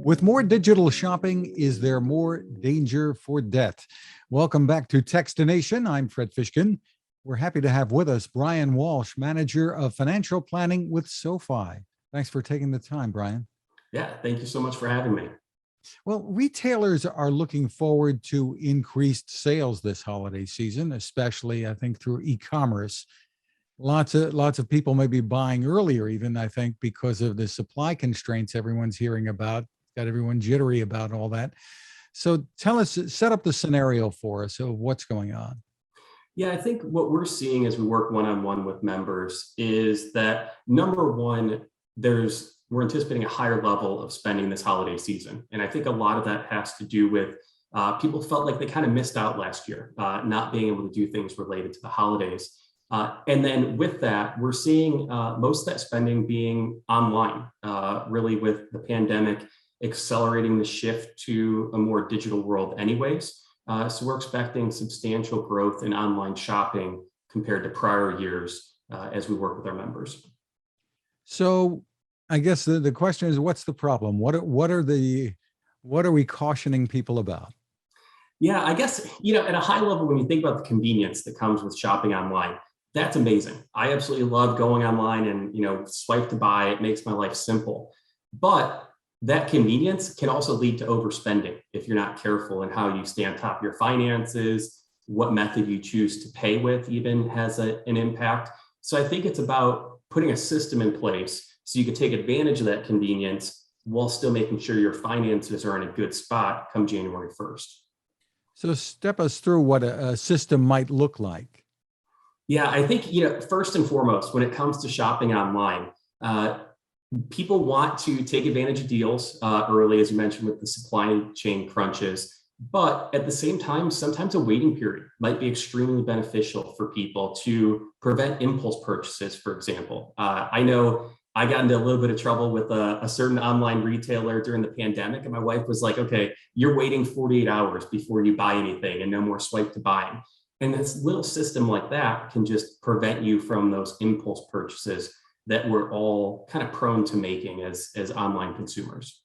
With more digital shopping, is there more danger for debt? Welcome back to Techstination. I'm Fred Fishkin. We're happy to have with us Brian Walsh, Manager of Financial Planning with SoFi. Thanks for taking the time, Brian. Yeah, thank you so much for having me. Well, retailers are looking forward to increased sales this holiday season, especially, I think, through e-commerce. Lots of people may be buying earlier, even, I think, because of the supply constraints everyone's hearing about. Got everyone jittery about all that. So tell us, set up the scenario for us of what's going on. Yeah, I think what we're seeing as we work one-on-one with members is that number one, we're anticipating a higher level of spending this holiday season. And I think a lot of that has to do with people felt like they kind of missed out last year, not being able to do things related to the holidays. And then with that, we're seeing most of that spending being online, really with the pandemic accelerating the shift to a more digital world anyways. So we're expecting substantial growth in online shopping compared to prior years as we work with our members. So I guess the question is, what's the problem? What are we cautioning people about? Yeah, I guess, at a high level, when you think about the convenience that comes with shopping online, that's amazing. I absolutely love going online and, swipe to buy. It makes my life simple. But that convenience can also lead to overspending if you're not careful in how you stay on top of your finances. What method you choose to pay with even has an impact. So I think it's about putting a system in place so you can take advantage of that convenience while still making sure your finances are in a good spot come January 1st. So step us through what a system might look like. Yeah, I think, first and foremost, when it comes to shopping online, people want to take advantage of deals early, as you mentioned, with the supply chain crunches. But at the same time, sometimes a waiting period might be extremely beneficial for people to prevent impulse purchases, for example. I know I got into a little bit of trouble with a certain online retailer during the pandemic, and my wife was like, okay, you're waiting 48 hours before you buy anything and no more swipe to buying. And this little system like that can just prevent you from those impulse purchases that we're all kind of prone to making as online consumers.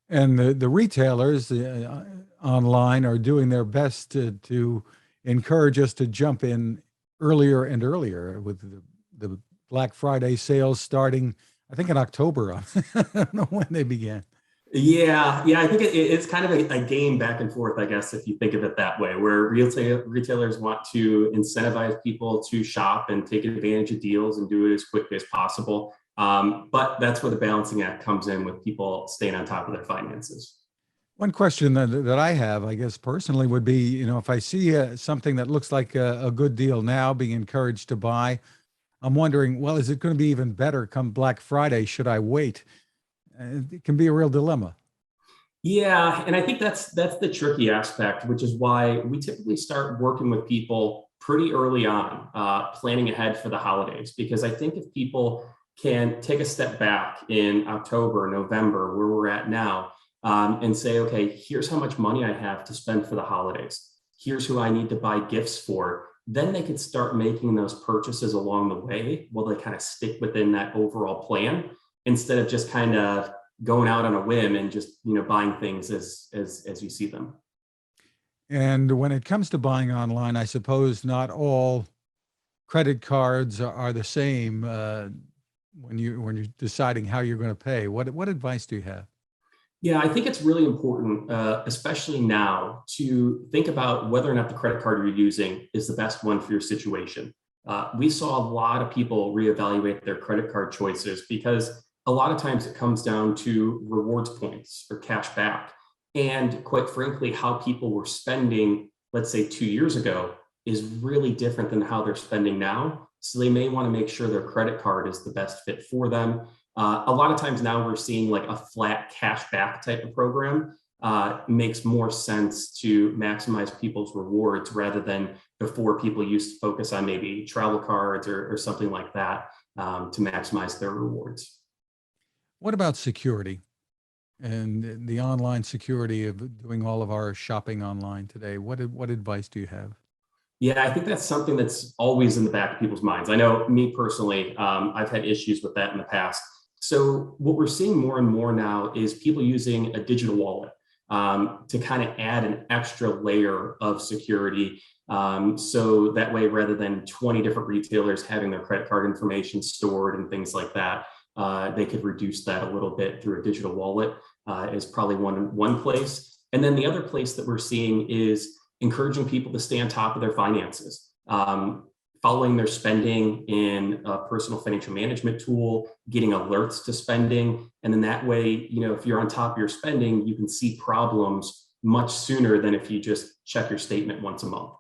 And the retailers online are doing their best to encourage us to jump in earlier and earlier with the Black Friday sales starting, I think, in October. I don't know when they began. Yeah, I think it's kind of a game back and forth, I guess, if you think of it that way, where retailers want to incentivize people to shop and take advantage of deals and do it as quickly as possible. But that's where the balancing act comes in with people staying on top of their finances. One question that I have, I guess, personally would be, if I see something that looks like a good deal now, being encouraged to buy, I'm wondering, well, is it going to be even better come Black Friday? Should I wait? It can be a real dilemma. Yeah, and I think that's the tricky aspect, which is why we typically start working with people pretty early on, planning ahead for the holidays. Because I think if people can take a step back in October, November, where we're at now, and say, okay, here's how much money I have to spend for the holidays. Here's who I need to buy gifts for. Then they could start making those purchases along the way while they kind of stick within that overall plan, instead of just kind of going out on a whim and just, buying things as you see them. And when it comes to buying online, I suppose not all credit cards are the same when you're deciding how you're going to pay. What advice do you have? Yeah, I think it's really important, especially now, to think about whether or not the credit card you're using is the best one for your situation. We saw a lot of people reevaluate their credit card choices because a lot of times it comes down to rewards points or cash back. And quite frankly, how people were spending, let's say 2 years ago, is really different than how they're spending now. So they may want to make sure their credit card is the best fit for them. A lot of times now we're seeing like a flat cash back type of program. Makes more sense to maximize people's rewards rather than before people used to focus on maybe travel cards or something like that to maximize their rewards. What about security and the online security of doing all of our shopping online today? What advice do you have? Yeah, I think that's something that's always in the back of people's minds. I know me personally, I've had issues with that in the past. So what we're seeing more and more now is people using a digital wallet to kind of add an extra layer of security. So that way, rather than 20 different retailers having their credit card information stored and things like that, they could reduce that a little bit through a digital wallet is probably one place. And then the other place that we're seeing is encouraging people to stay on top of their finances. Following their spending in a personal financial management tool, getting alerts to spending. And then that way, if you're on top of your spending, you can see problems much sooner than if you just check your statement once a month.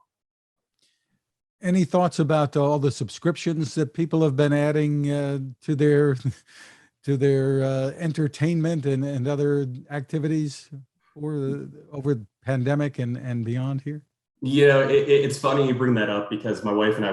Any thoughts about all the subscriptions that people have been adding to their entertainment and other activities over the pandemic and beyond here? It's funny you bring that up because my wife and I,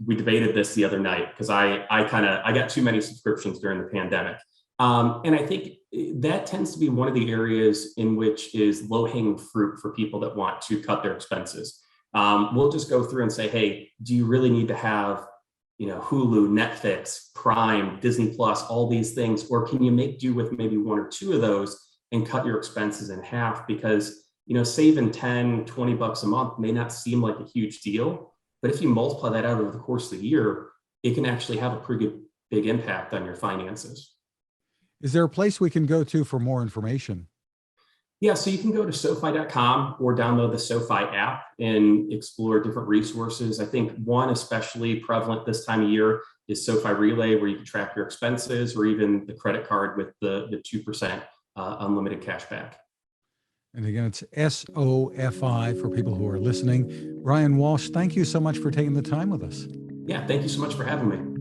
we debated this the other night because I got too many subscriptions during the pandemic. And I think that tends to be one of the areas in which is low hanging fruit for people that want to cut their expenses. We'll just go through and say, hey, do you really need to have, Hulu, Netflix, Prime, Disney Plus, all these things, or can you make do with maybe one or two of those and cut your expenses in half? Because saving 10, 20 bucks a month may not seem like a huge deal, but if you multiply that out over the course of the year, it can actually have a pretty big impact on your finances. Is there a place we can go to for more information? Yeah, so you can go to SoFi.com or download the SoFi app and explore different resources. I think one especially prevalent this time of year is SoFi Relay, where you can track your expenses, or even the credit card with the 2% unlimited cash back. And again, it's SoFi for people who are listening. Brian Walsh, thank you so much for taking the time with us. Yeah, thank you so much for having me.